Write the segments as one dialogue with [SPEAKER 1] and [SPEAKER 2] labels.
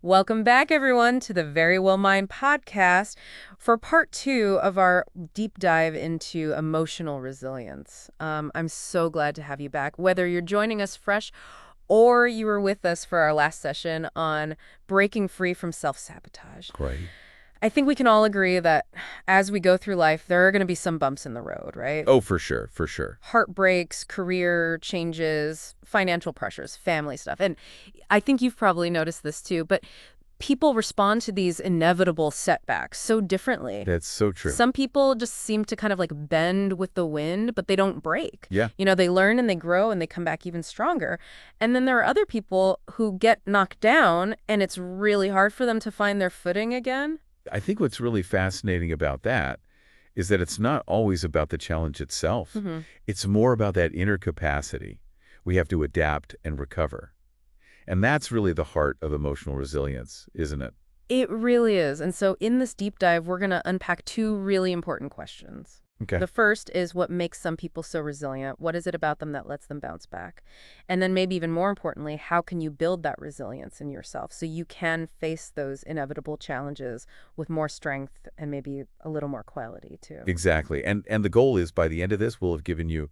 [SPEAKER 1] Welcome back, everyone, to the Verywell Mind Podcast for part 2 of our deep dive into emotional resilience. I'm so glad to have you back, whether you're joining us fresh or you were with us for our last session on breaking free from self-sabotage.
[SPEAKER 2] Great.
[SPEAKER 1] I think we can all agree that as we go through life, there are going to be some bumps in the road, right?
[SPEAKER 2] Oh, for sure, for sure.
[SPEAKER 1] Heartbreaks, career changes, financial pressures, family stuff. And I think you've probably noticed this too, but people respond to these inevitable setbacks so differently.
[SPEAKER 2] That's so true.
[SPEAKER 1] Some people just seem to kind of like bend with the wind, but they don't break.
[SPEAKER 2] Yeah.
[SPEAKER 1] You know, they learn and they grow and they come back even stronger. And then there are other people who get knocked down and it's really hard for them to find their footing again.
[SPEAKER 2] I think what's really fascinating about that is that it's not always about the challenge itself.
[SPEAKER 1] Mm-hmm.
[SPEAKER 2] It's more about that inner capacity. We have to adapt and recover. And that's really the heart of emotional resilience, isn't it?
[SPEAKER 1] It really is. And so in this deep dive, we're going to unpack 2 really important questions.
[SPEAKER 2] Okay.
[SPEAKER 1] The first is what makes some people so resilient? What is it about them that lets them bounce back? And then maybe even more importantly, how can you build that resilience in yourself so you can face those inevitable challenges with more strength and maybe a little more quality too?
[SPEAKER 2] Exactly. And the goal is by the end of this, we'll have given you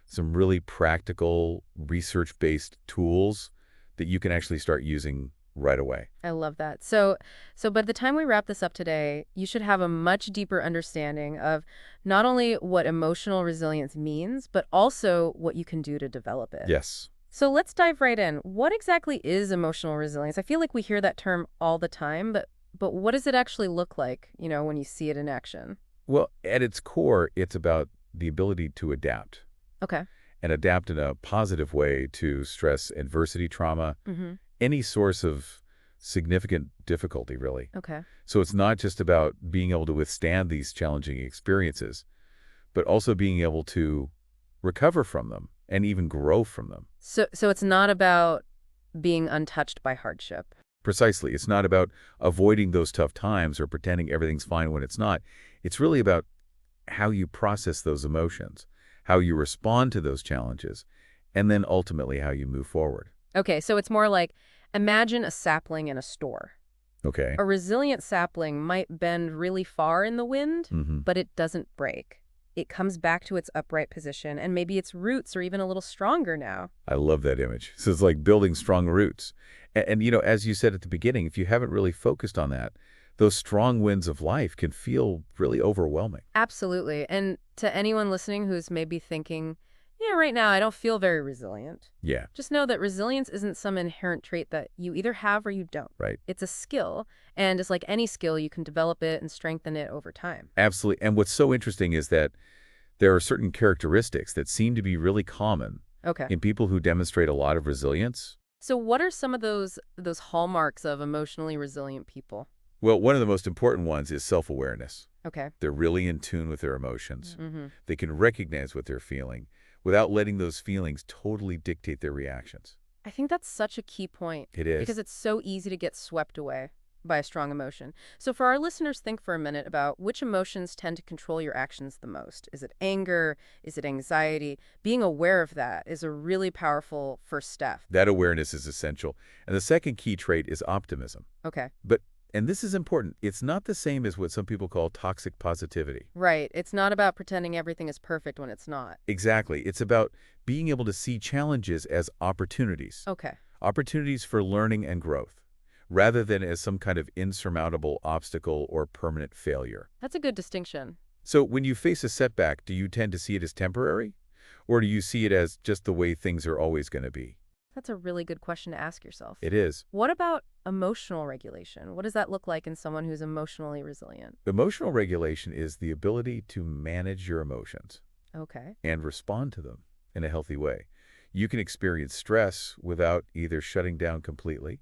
[SPEAKER 2] some really practical, research-based tools that you can actually start using right away.
[SPEAKER 1] I love that. So by the time we wrap this up today, you should have a much deeper understanding of not only what emotional resilience means, but also what you can do to develop it.
[SPEAKER 2] Yes.
[SPEAKER 1] So let's dive right in. What exactly is emotional resilience? I feel like we hear that term all the time, but what does it actually look like, you know, when you see it in action?
[SPEAKER 2] Well, at its core, it's about the ability to adapt.
[SPEAKER 1] Okay.
[SPEAKER 2] And adapt in a positive way to stress, adversity, trauma,
[SPEAKER 1] Mm-hmm.
[SPEAKER 2] any source of significant difficulty, really.
[SPEAKER 1] Okay.
[SPEAKER 2] So it's not just about being able to withstand these challenging experiences, but also being able to recover from them and even grow from them.
[SPEAKER 1] So it's not about being untouched by hardship.
[SPEAKER 2] Precisely. It's not about avoiding those tough times or pretending everything's fine when it's not. It's really about how you process those emotions, how you respond to those challenges, and then ultimately how you move forward.
[SPEAKER 1] Okay, so it's more like imagine a sapling in a store.
[SPEAKER 2] Okay.
[SPEAKER 1] A resilient sapling might bend really far in the wind,
[SPEAKER 2] Mm-hmm.
[SPEAKER 1] but it doesn't break. It comes back to its upright position, and maybe its roots are even a little stronger now.
[SPEAKER 2] I love that image. So it's like building strong roots. And, you know, as you said at the beginning, if you haven't really focused on that, those strong winds of life can feel really overwhelming.
[SPEAKER 1] Absolutely. And to anyone listening who's maybe thinking, yeah, right now I don't feel very resilient.
[SPEAKER 2] Yeah,
[SPEAKER 1] Just know that resilience isn't some inherent trait that you either have or you don't.
[SPEAKER 2] right.
[SPEAKER 1] It's a skill, and it's like any skill, you can develop it and strengthen it over time.
[SPEAKER 2] Absolutely. And what's so interesting is that there are certain characteristics that seem to be really common
[SPEAKER 1] Okay.
[SPEAKER 2] in people who demonstrate a lot of resilience.
[SPEAKER 1] So what are some of those hallmarks of emotionally resilient people?
[SPEAKER 2] Well, one of the most important ones is self-awareness.
[SPEAKER 1] Okay.
[SPEAKER 2] They're really in tune with their emotions.
[SPEAKER 1] Mm-hmm.
[SPEAKER 2] They can recognize what they're feeling without letting those feelings totally dictate their reactions.
[SPEAKER 1] I think that's such a key point
[SPEAKER 2] It is.
[SPEAKER 1] because it's so easy to get swept away by a strong emotion. So for our listeners, think for a minute about which emotions tend to control your actions the most. Is it anger? Is it anxiety? Being aware of that is a really powerful first step.
[SPEAKER 2] That awareness is essential. And the second key trait is optimism.
[SPEAKER 1] Okay.
[SPEAKER 2] And this is important, it's not the same as what some people call toxic positivity.
[SPEAKER 1] Right. It's not about pretending everything is perfect when it's not.
[SPEAKER 2] Exactly. It's about being able to see challenges as opportunities.
[SPEAKER 1] Okay.
[SPEAKER 2] Opportunities for learning and growth, rather than as some kind of insurmountable obstacle or permanent failure.
[SPEAKER 1] That's a good distinction.
[SPEAKER 2] So when you face a setback, do you tend to see it as temporary? Or do you see it as just the way things are always going to be?
[SPEAKER 1] That's a really good question to ask yourself.
[SPEAKER 2] It is.
[SPEAKER 1] What about emotional regulation? What does that look like in someone who's emotionally resilient?
[SPEAKER 2] Emotional regulation is the ability to manage your emotions
[SPEAKER 1] Okay.
[SPEAKER 2] and respond to them in a healthy way. You can experience stress without either shutting down completely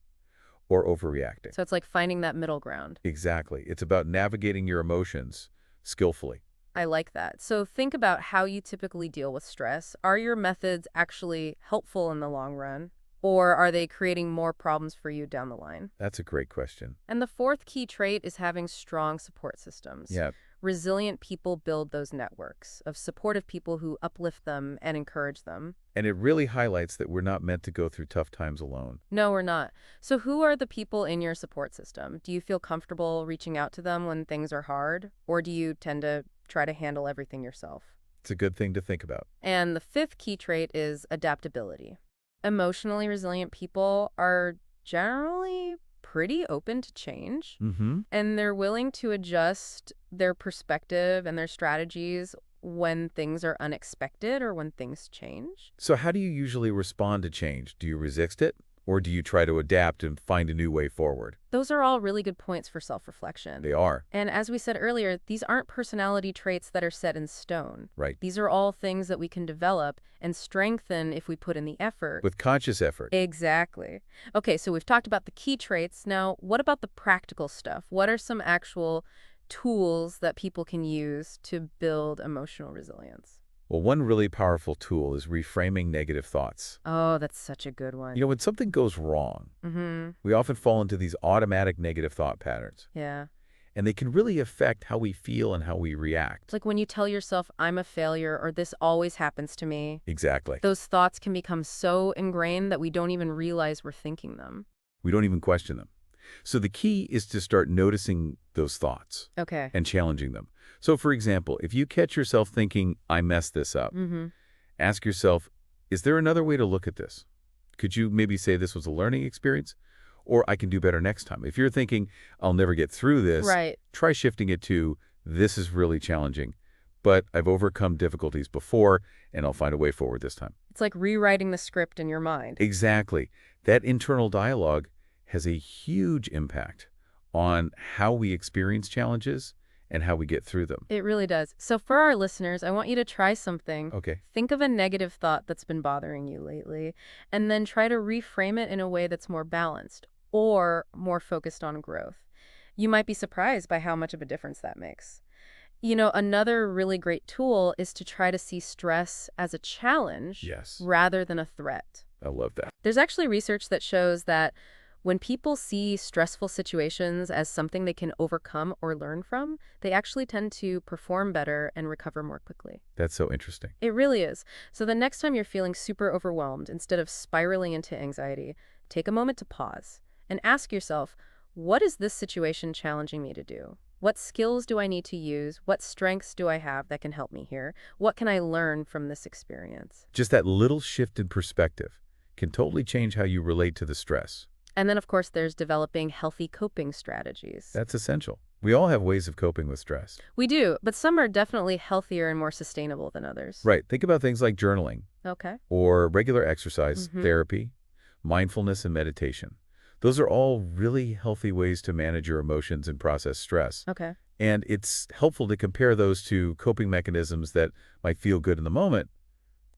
[SPEAKER 2] or overreacting.
[SPEAKER 1] So it's like finding that middle ground.
[SPEAKER 2] Exactly. It's about navigating your emotions skillfully.
[SPEAKER 1] I like that. So think about how you typically deal with stress. Are your methods actually helpful in the long run? Or are they creating more problems for you down the line?
[SPEAKER 2] That's a great question.
[SPEAKER 1] And the fourth key trait is having strong support systems.
[SPEAKER 2] Yeah.
[SPEAKER 1] resilient people build those networks of supportive people who uplift them and encourage them.
[SPEAKER 2] And it really highlights that we're not meant to go through tough times alone.
[SPEAKER 1] No, we're not. So who are the people in your support system? Do you feel comfortable reaching out to them when things are hard, or do you tend to try to handle everything yourself?
[SPEAKER 2] It's a good thing to think about.
[SPEAKER 1] And the fifth key trait is adaptability. Emotionally resilient people are generally pretty open to change,
[SPEAKER 2] Mm-hmm.
[SPEAKER 1] and they're willing to adjust their perspective and their strategies when things are unexpected or when things change.
[SPEAKER 2] So how do you usually respond to change? Do you resist it? Or do you try to adapt and find a new way forward?
[SPEAKER 1] Those are all really good points for self-reflection.
[SPEAKER 2] They are.
[SPEAKER 1] And as we said earlier, these aren't personality traits that are set in stone.
[SPEAKER 2] Right.
[SPEAKER 1] These are all things that we can develop and strengthen if we put in the effort.
[SPEAKER 2] With conscious effort.
[SPEAKER 1] Exactly. Okay, so we've talked about the key traits. Now, what about the practical stuff? What are some actual tools that people can use to build emotional resilience?
[SPEAKER 2] Well, one really powerful tool is reframing negative thoughts.
[SPEAKER 1] Oh, that's such a good one.
[SPEAKER 2] When something goes wrong, we often fall into these automatic negative thought patterns.
[SPEAKER 1] Yeah.
[SPEAKER 2] And they can really affect how we feel and how we react.
[SPEAKER 1] It's like when you tell yourself, I'm a failure, or this always happens to me.
[SPEAKER 2] Exactly.
[SPEAKER 1] Those thoughts can become so ingrained that we don't even realize we're thinking them.
[SPEAKER 2] We don't even question them. So the key is to start noticing those thoughts
[SPEAKER 1] Okay.
[SPEAKER 2] and challenging them. So, for example, if you catch yourself thinking, I messed this up, ask yourself, is there another way to look at this? Could you maybe say this was a learning experience? Or I can do better next time. If you're thinking, I'll never get through this,
[SPEAKER 1] Right.
[SPEAKER 2] try shifting it to, this is really challenging, but I've overcome difficulties before, and I'll find a way forward this time.
[SPEAKER 1] It's like rewriting the script in your mind.
[SPEAKER 2] Exactly. That internal dialogue has a huge impact on how we experience challenges and how we get through them.
[SPEAKER 1] It really does. So for our listeners, I want you to try something.
[SPEAKER 2] Okay.
[SPEAKER 1] Think of a negative thought that's been bothering you lately, and then try to reframe it in a way that's more balanced or more focused on growth. You might be surprised by how much of a difference that makes. Another really great tool is to try to see stress as a challenge
[SPEAKER 2] Yes.
[SPEAKER 1] rather than a threat.
[SPEAKER 2] I love that.
[SPEAKER 1] There's actually research that shows that when people see stressful situations as something they can overcome or learn from, they actually tend to perform better and recover more quickly.
[SPEAKER 2] That's so interesting.
[SPEAKER 1] It really is. So the next time you're feeling super overwhelmed, instead of spiraling into anxiety, take a moment to pause and ask yourself, what is this situation challenging me to do? What skills do I need to use? What strengths do I have that can help me here? What can I learn from this experience?
[SPEAKER 2] Just that little shift in perspective can totally change how you relate to the stress.
[SPEAKER 1] And then, of course, there's developing healthy coping strategies.
[SPEAKER 2] That's essential. We all have ways of coping with stress.
[SPEAKER 1] We do, but some are definitely healthier and more sustainable than others.
[SPEAKER 2] Right. Think about things like journaling
[SPEAKER 1] Okay.
[SPEAKER 2] or regular exercise, therapy, mindfulness, and meditation. Those are all really healthy ways to manage your emotions and process stress.
[SPEAKER 1] Okay.
[SPEAKER 2] And it's helpful to compare those to coping mechanisms that might feel good in the moment,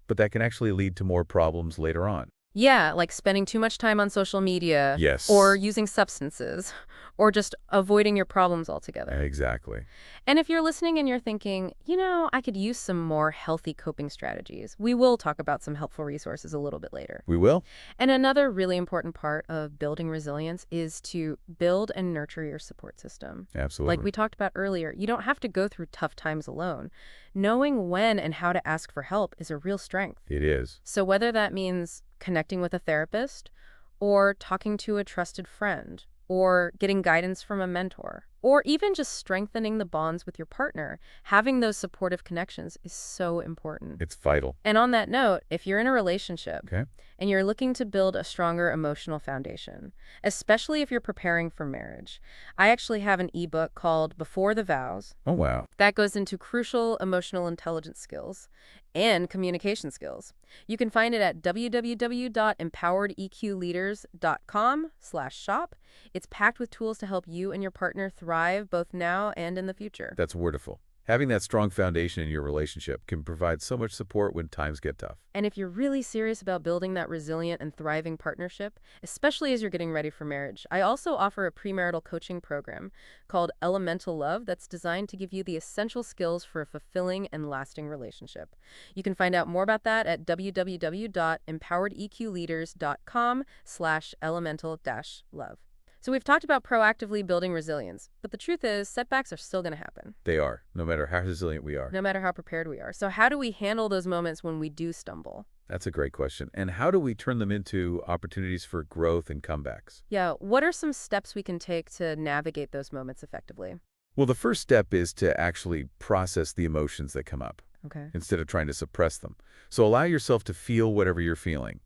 [SPEAKER 2] but that can actually lead to more problems later on.
[SPEAKER 1] Yeah, like spending too much time on social media.
[SPEAKER 2] Yes.
[SPEAKER 1] Or using substances. Or just avoiding your problems altogether.
[SPEAKER 2] Exactly.
[SPEAKER 1] And if you're listening and you're thinking, I could use some more healthy coping strategies, we will talk about some helpful resources a little bit later.
[SPEAKER 2] We will?
[SPEAKER 1] And another really important part of building resilience is to build and nurture your support system.
[SPEAKER 2] Absolutely.
[SPEAKER 1] Like we talked about earlier, you don't have to go through tough times alone. Knowing when and how to ask for help is a real strength.
[SPEAKER 2] It is.
[SPEAKER 1] So whether that means connecting with a therapist, or talking to a trusted friend, or getting guidance from a mentor, or even just strengthening the bonds with your partner, having those supportive connections is so important.
[SPEAKER 2] It's vital.
[SPEAKER 1] And on that note, if you're in a relationship
[SPEAKER 2] Okay.
[SPEAKER 1] and you're looking to build a stronger emotional foundation, especially if you're preparing for marriage, I actually have an ebook called Before the Vows
[SPEAKER 2] Oh, wow.
[SPEAKER 1] that goes into crucial emotional intelligence skills and communication skills. You can find it at www.empowereqleaders.com/shop. It's packed with tools to help you and your partner thrive both now and in the future.
[SPEAKER 2] That's wonderful. Having that strong foundation in your relationship can provide so much support when times get tough.
[SPEAKER 1] And if you're really serious about building that resilient and thriving partnership, especially as you're getting ready for marriage, I also offer a premarital coaching program called Elemental Love that's designed to give you the essential skills for a fulfilling and lasting relationship. You can find out more about that at www.empowereqleaders.com/elemental-love. So we've talked about proactively building resilience, but the truth is setbacks are still going to happen,
[SPEAKER 2] They are, no matter how resilient we are.
[SPEAKER 1] no matter how prepared we are. So how do we handle those moments when we do stumble?
[SPEAKER 2] That's a great question. And how do we turn them into opportunities for growth and comebacks?
[SPEAKER 1] Yeah, what are some steps we can take to navigate those moments effectively?
[SPEAKER 2] Well, the first step is to actually process the emotions that come up
[SPEAKER 1] Okay.
[SPEAKER 2] instead of trying to suppress them. So allow yourself to feel whatever you're feeling.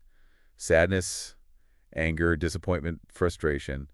[SPEAKER 2] Sadness, anger, disappointment, frustration.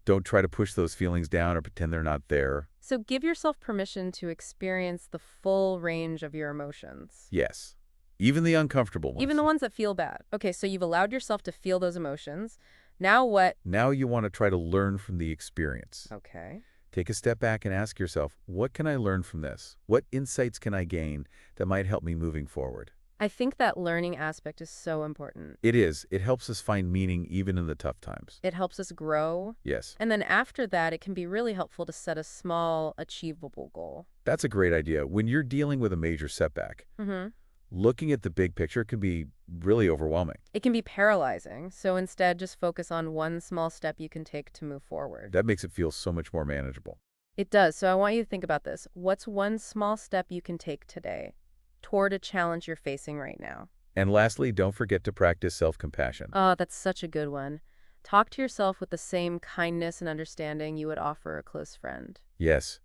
[SPEAKER 2] Don't try to push those feelings down or pretend they're not there.
[SPEAKER 1] So give yourself permission to experience the full range of your emotions.
[SPEAKER 2] Yes, even the uncomfortable ones.
[SPEAKER 1] Even the ones that feel bad. Okay, so you've allowed yourself to feel those emotions. Now what?
[SPEAKER 2] Now you want to try to learn from the experience.
[SPEAKER 1] Okay.
[SPEAKER 2] Take a step back and ask yourself, what can I learn from this? What insights can I gain that might help me moving forward?
[SPEAKER 1] I think that learning aspect is so important.
[SPEAKER 2] It is. It helps us find meaning even in the tough times.
[SPEAKER 1] It helps us grow.
[SPEAKER 2] Yes,
[SPEAKER 1] And then after that, it can be really helpful to set a small, achievable goal.
[SPEAKER 2] that's a great idea. When you're dealing with a major setback,
[SPEAKER 1] Mm-hmm.
[SPEAKER 2] looking at the big picture can be really overwhelming.
[SPEAKER 1] It can be paralyzing, so instead just focus on one small step you can take to move forward.
[SPEAKER 2] That makes it feel so much more manageable.
[SPEAKER 1] It does, so I want you to think about this. What's one small step you can take today toward a challenge you're facing right now?
[SPEAKER 2] And lastly, don't forget to practice self-compassion.
[SPEAKER 1] Oh, that's such a good one. Talk to yourself with the same kindness and understanding you would offer a close friend.
[SPEAKER 2] Yes,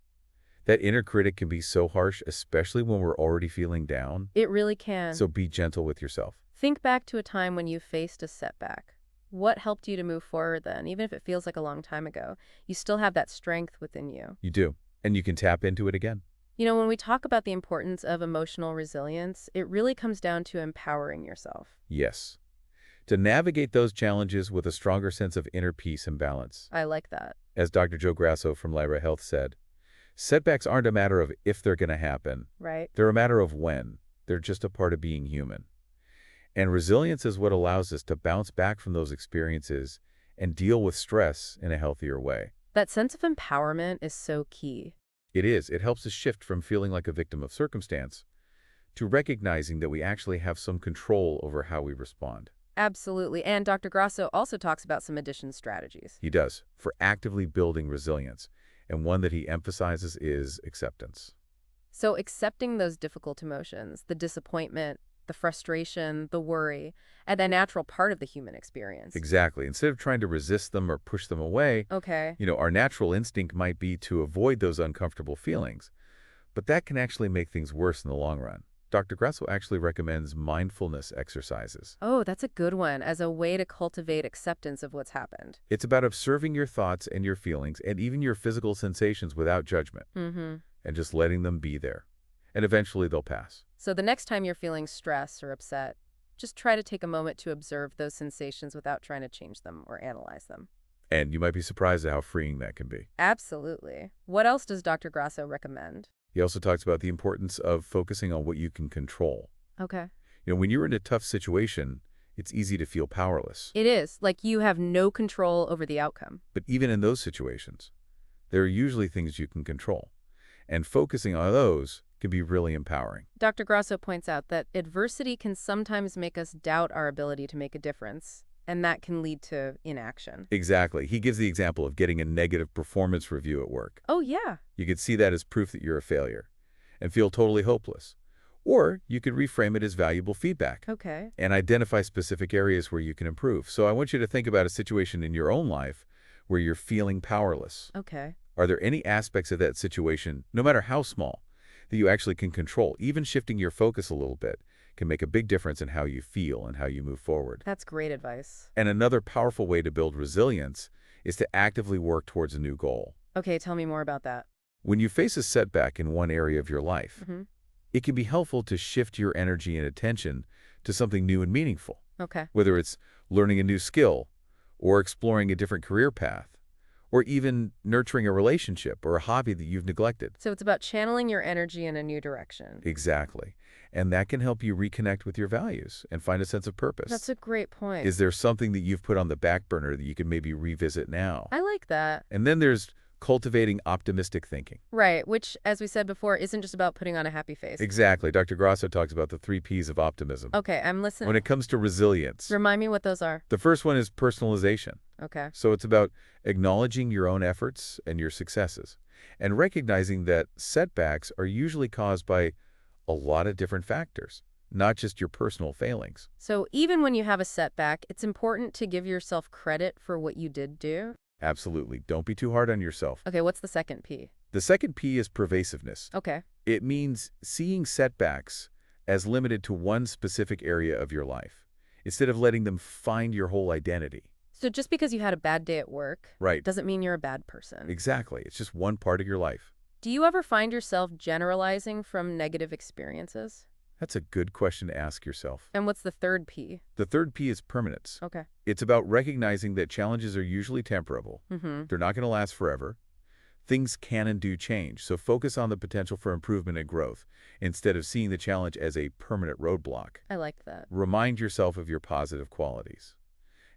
[SPEAKER 2] that inner critic can be so harsh, especially when we're already feeling down.
[SPEAKER 1] It really can.
[SPEAKER 2] So be gentle with yourself.
[SPEAKER 1] Think back to a time when you faced a setback. What helped you to move forward then? Even if it feels like a long time ago, you still have that strength within you.
[SPEAKER 2] You do, and you can tap into it again.
[SPEAKER 1] You know, when we talk about the importance of emotional resilience, it really comes down to empowering yourself.
[SPEAKER 2] Yes. To navigate those challenges with a stronger sense of inner peace and balance.
[SPEAKER 1] I like that.
[SPEAKER 2] As Dr. Joe Grasso from Lyra Health said, setbacks aren't a matter of if they're going to happen.
[SPEAKER 1] Right?
[SPEAKER 2] They're a matter of when. They're just a part of being human. And resilience is what allows us to bounce back from those experiences and deal with stress in a healthier way.
[SPEAKER 1] That sense of empowerment is so key.
[SPEAKER 2] It is. It helps us shift from feeling like a victim of circumstance to recognizing that we actually have some control over how we respond.
[SPEAKER 1] Absolutely. And Dr. Grasso also talks about some addition strategies.
[SPEAKER 2] He does, for actively building resilience. And one that he emphasizes is acceptance.
[SPEAKER 1] So accepting those difficult emotions, the disappointment, the frustration, the worry, and a natural part of the human experience.
[SPEAKER 2] Exactly. Instead of trying to resist them or push them away,
[SPEAKER 1] Okay.
[SPEAKER 2] our natural instinct might be to avoid those uncomfortable feelings. But that can actually make things worse in the long run. Dr. Grasso actually recommends mindfulness exercises.
[SPEAKER 1] Oh, that's a good one as a way to cultivate acceptance of what's happened.
[SPEAKER 2] It's about observing your thoughts and your feelings and even your physical sensations without judgment
[SPEAKER 1] Mm-hmm.
[SPEAKER 2] and just letting them be there. And eventually they'll pass.
[SPEAKER 1] So the next time you're feeling stress or upset, just try to take a moment to observe those sensations without trying to change them or analyze them.
[SPEAKER 2] And you might be surprised at how freeing that can be.
[SPEAKER 1] Absolutely. What else does Dr. Grasso recommend?
[SPEAKER 2] He also talks about the importance of focusing on what you can control.
[SPEAKER 1] Okay.
[SPEAKER 2] When you're in a tough situation, it's easy to feel powerless.
[SPEAKER 1] It is, like you have no control over the outcome.
[SPEAKER 2] But even in those situations, there are usually things you can control. And focusing on those can be really empowering.
[SPEAKER 1] Dr. Grasso points out that adversity can sometimes make us doubt our ability to make a difference, and that can lead to inaction.
[SPEAKER 2] Exactly. He gives the example of getting a negative performance review at work.
[SPEAKER 1] Oh, yeah.
[SPEAKER 2] You could see that as proof that you're a failure and feel totally hopeless. Or you could reframe it as valuable feedback
[SPEAKER 1] Okay.
[SPEAKER 2] and identify specific areas where you can improve. So I want you to think about a situation in your own life where you're feeling powerless.
[SPEAKER 1] Okay.
[SPEAKER 2] Are there any aspects of that situation, no matter how small, that you actually can control? Even shifting your focus a little bit can make a big difference in how you feel and how you move forward.
[SPEAKER 1] That's great advice.
[SPEAKER 2] And another powerful way to build resilience is to actively work towards a new goal.
[SPEAKER 1] Okay, tell me more about that.
[SPEAKER 2] When you face a setback in one area of your life,
[SPEAKER 1] Mm-hmm.
[SPEAKER 2] it can be helpful to shift your energy and attention to something new and meaningful,
[SPEAKER 1] Okay.
[SPEAKER 2] whether it's learning a new skill or exploring a different career path, or even nurturing a relationship or a hobby that you've neglected.
[SPEAKER 1] So it's about channeling your energy in a new direction.
[SPEAKER 2] Exactly. And that can help you reconnect with your values and find a sense of purpose.
[SPEAKER 1] That's a great point.
[SPEAKER 2] Is there something that you've put on the back burner that you can maybe revisit now?
[SPEAKER 1] I like that.
[SPEAKER 2] And then there's cultivating optimistic thinking.
[SPEAKER 1] Right, which, as we said before, isn't just about putting on a happy face.
[SPEAKER 2] Exactly. Dr. Grasso talks about the 3 Ps of optimism.
[SPEAKER 1] Okay, I'm listening.
[SPEAKER 2] When it comes to resilience,
[SPEAKER 1] Remind me what those are.
[SPEAKER 2] the first one is personalization.
[SPEAKER 1] Okay.
[SPEAKER 2] So it's about acknowledging your own efforts and your successes, and recognizing that setbacks are usually caused by a lot of different factors, not just your personal failings.
[SPEAKER 1] So even when you have a setback, it's important to give yourself credit for what you did do.
[SPEAKER 2] Absolutely. Don't be too hard on yourself.
[SPEAKER 1] Okay, what's the second P?
[SPEAKER 2] The second P is pervasiveness.
[SPEAKER 1] Okay.
[SPEAKER 2] It means seeing setbacks as limited to one specific area of your life, instead of letting them find your whole identity.
[SPEAKER 1] So just because you had a bad day at work
[SPEAKER 2] Right.
[SPEAKER 1] doesn't mean you're a bad person.
[SPEAKER 2] Exactly. It's just one part of your life.
[SPEAKER 1] Do you ever find yourself generalizing from negative experiences?
[SPEAKER 2] That's a good question to ask yourself.
[SPEAKER 1] And what's the third P?
[SPEAKER 2] The third P is permanence.
[SPEAKER 1] Okay.
[SPEAKER 2] It's about recognizing that challenges are usually temporary.
[SPEAKER 1] Mm-hmm.
[SPEAKER 2] They're not going to last forever. Things can and do change, so focus on the potential for improvement and growth, instead of seeing the challenge as a permanent roadblock.
[SPEAKER 1] I like that.
[SPEAKER 2] Remind yourself of your positive qualities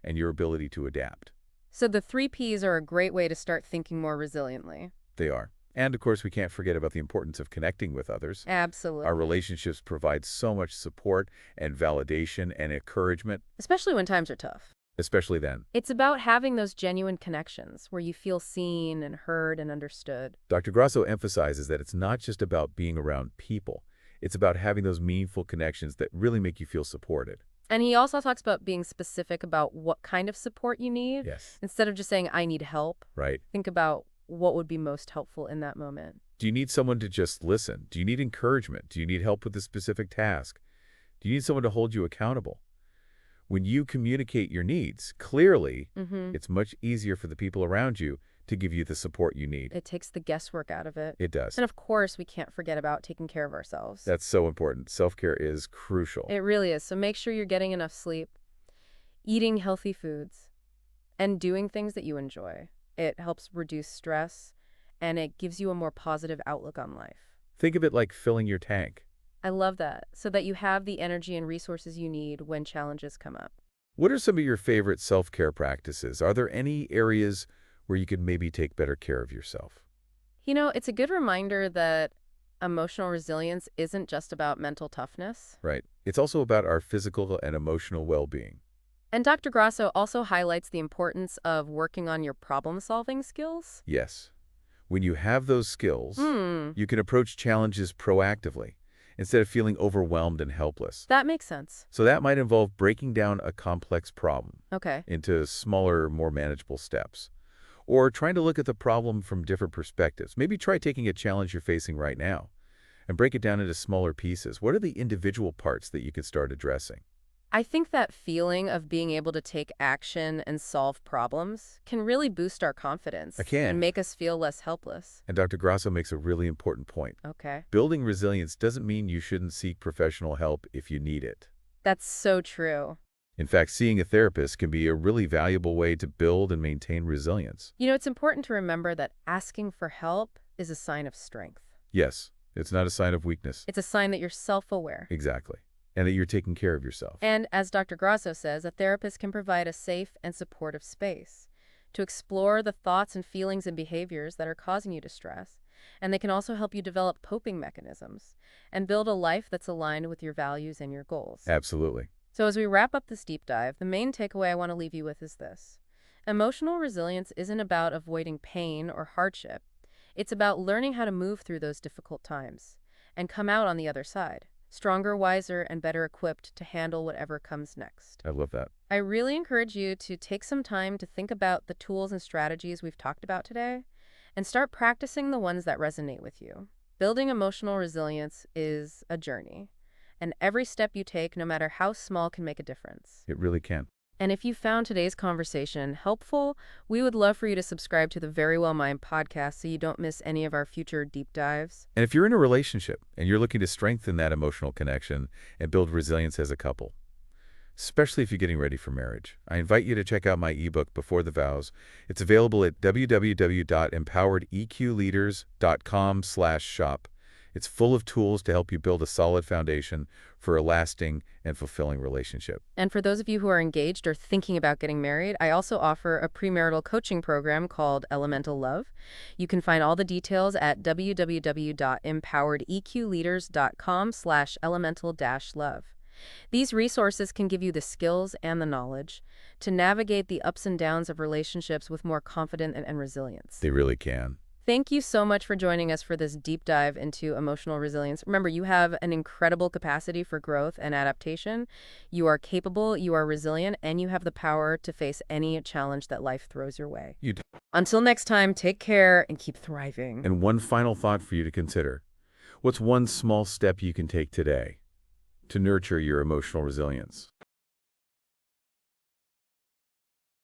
[SPEAKER 2] and your ability to adapt.
[SPEAKER 1] So the 3 Ps are a great way to start thinking more resiliently.
[SPEAKER 2] They are. And, of course, we can't forget about the importance of connecting with others.
[SPEAKER 1] Absolutely.
[SPEAKER 2] Our relationships provide so much support and validation and encouragement,
[SPEAKER 1] Especially when times are tough.
[SPEAKER 2] especially then.
[SPEAKER 1] It's about having those genuine connections where you feel seen and heard and understood.
[SPEAKER 2] Dr. Grasso emphasizes that it's not just about being around people. It's about having those meaningful connections that really make you feel supported.
[SPEAKER 1] And he also talks about being specific about what kind of support you need.
[SPEAKER 2] Yes.
[SPEAKER 1] Instead of just saying, I need help,
[SPEAKER 2] Right.
[SPEAKER 1] think about what would be most helpful in that moment.
[SPEAKER 2] Do you need someone to just listen? Do you need encouragement? Do you need help with a specific task? Do you need someone to hold you accountable? When you communicate your needs clearly, it's much easier for the people around you to give you the support you need.
[SPEAKER 1] It takes the guesswork out of it.
[SPEAKER 2] It does.
[SPEAKER 1] And of course, we can't forget about taking care of ourselves.
[SPEAKER 2] That's so important. Self-care is crucial.
[SPEAKER 1] It really is. So make sure you're getting enough sleep, eating healthy foods, and doing things that you enjoy. It helps reduce stress, and it gives you a more positive outlook on life.
[SPEAKER 2] Think of it like filling your tank.
[SPEAKER 1] I love that, so that you have the energy and resources you need when challenges come up.
[SPEAKER 2] What are some of your favorite self-care practices? Are there any areas where you could maybe take better care of yourself?
[SPEAKER 1] You know, it's a good reminder that emotional resilience isn't just about mental toughness.
[SPEAKER 2] Right. It's also about our physical and emotional well-being.
[SPEAKER 1] And Dr. Grasso also highlights the importance of working on your problem-solving skills.
[SPEAKER 2] Yes. When you have those skills, you can approach challenges proactively instead of feeling overwhelmed and helpless.
[SPEAKER 1] That makes sense.
[SPEAKER 2] So that might involve breaking down a complex problem
[SPEAKER 1] Okay.
[SPEAKER 2] into smaller, more manageable steps. Or trying to look at the problem from different perspectives. Maybe try taking a challenge you're facing right now and break it down into smaller pieces. What are the individual parts that you could start addressing?
[SPEAKER 1] I think that feeling of being able to take action and solve problems can really boost our confidence.
[SPEAKER 2] It can.
[SPEAKER 1] And make us feel less helpless.
[SPEAKER 2] And Dr. Grasso makes a really important point.
[SPEAKER 1] Okay.
[SPEAKER 2] Building resilience doesn't mean you shouldn't seek professional help if you need it.
[SPEAKER 1] That's so true.
[SPEAKER 2] In fact, seeing a therapist can be a really valuable way to build and maintain resilience.
[SPEAKER 1] You know, it's important to remember that asking for help is a sign of strength.
[SPEAKER 2] Yes, it's not a sign of weakness.
[SPEAKER 1] It's a sign that you're self-aware.
[SPEAKER 2] Exactly. And that you're taking care of yourself.
[SPEAKER 1] And as Dr. Grasso says, a therapist can provide a safe and supportive space to explore the thoughts and feelings and behaviors that are causing you distress. And they can also help you develop coping mechanisms and build a life that's aligned with your values and your goals.
[SPEAKER 2] Absolutely.
[SPEAKER 1] So as we wrap up this deep dive, the main takeaway I want to leave you with is this. Emotional resilience isn't about avoiding pain or hardship. It's about learning how to move through those difficult times and come out on the other side, stronger, wiser, and better equipped to handle whatever comes next.
[SPEAKER 2] I love that.
[SPEAKER 1] I really encourage you to take some time to think about the tools and strategies we've talked about today and start practicing the ones that resonate with you. Building emotional resilience is a journey, and every step you take, no matter how small, can make a difference.
[SPEAKER 2] It really can.
[SPEAKER 1] And if you found today's conversation helpful, we would love for you to subscribe to the Verywell Mind Podcast so you don't miss any of our future deep dives.
[SPEAKER 2] And if you're in a relationship and you're looking to strengthen that emotional connection and build resilience as a couple, especially if you're getting ready for marriage, I invite you to check out my ebook, Before the Vows. It's available at www.empowereqleaders.com/shop. It's full of tools to help you build a solid foundation for a lasting and fulfilling relationship.
[SPEAKER 1] And for those of you who are engaged or thinking about getting married, I also offer a premarital coaching program called Elemental Love. You can find all the details at www.empowereqleaders.com/elemental-love. These resources can give you the skills and the knowledge to navigate the ups and downs of relationships with more confidence and resilience.
[SPEAKER 2] They really can.
[SPEAKER 1] Thank you so much for joining us for this deep dive into emotional resilience. Remember, you have an incredible capacity for growth and adaptation. You are capable, you are resilient, and you have the power to face any challenge that life throws your way.
[SPEAKER 2] You do.
[SPEAKER 1] Until next time, take care and keep thriving.
[SPEAKER 2] And one final thought for you to consider. What's one small step you can take today to nurture your emotional resilience?